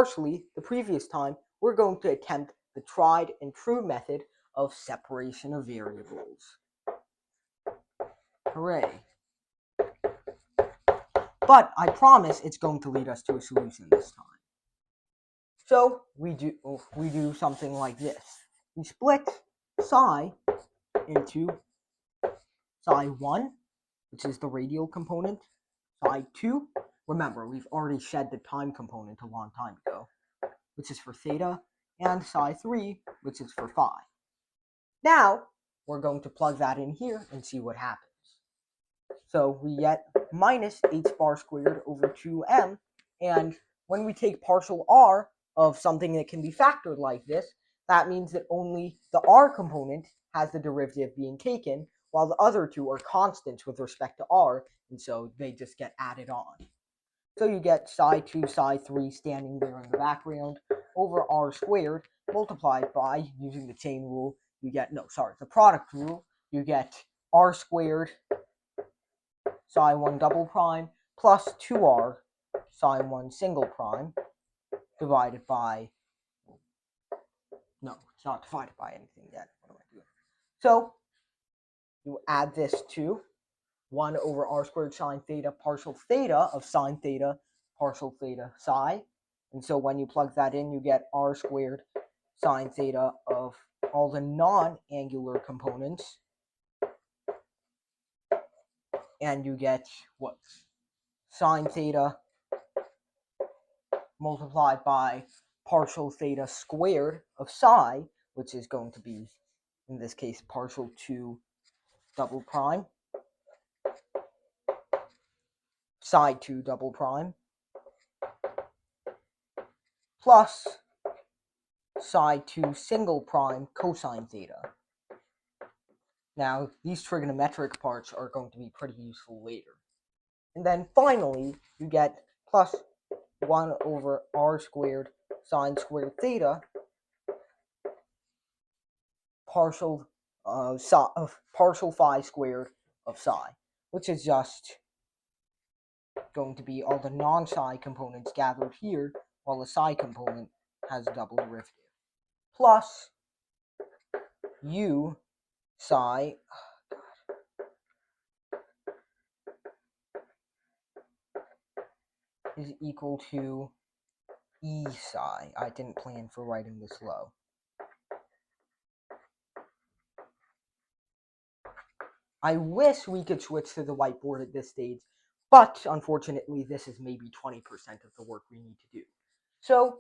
Partially, the previous time, we're going to attempt the tried and true method of separation of variables. Hooray. But I promise it's going to lead us to a solution this time. So we do something like this. We split psi into psi1, which is the radial component, psi2. Remember, we've already shed the time component a long time ago, which is for theta, and psi3, which is for phi. Now, we're going to plug that in here and see what happens. So we get minus h bar squared over 2m, and when we take partial r of something that can be factored like this, that means that only the r component has the derivative being taken, while the other two are constants with respect to r, and so they just get added on. So you get psi2, psi3 standing there in the background over r squared multiplied by, using the chain rule, the product rule, you get r squared psi1 double prime plus 2r psi1 single prime divided by, no, it's not divided by anything yet. What am I doing? So you add this to 1 over r squared sine theta partial theta of sine theta partial theta psi. And so when you plug that in, you get r squared sine theta of all the non-angular components. And you get what? Sine theta multiplied by partial theta squared of psi, which is going to be, in this case, partial 2 double prime, psi 2 double prime, plus psi 2 single prime cosine theta. Now, these trigonometric parts are going to be pretty useful later. And then finally, you get plus 1 over r squared sine squared theta partial phi squared of psi, which is just going to be all the non-psi components gathered here, while the psi component has a double derivative. Plus u psi is equal to e psi. I didn't plan for writing this low. I wish we could switch to the whiteboard at this stage, but unfortunately this is maybe 20% of the work we need to do. So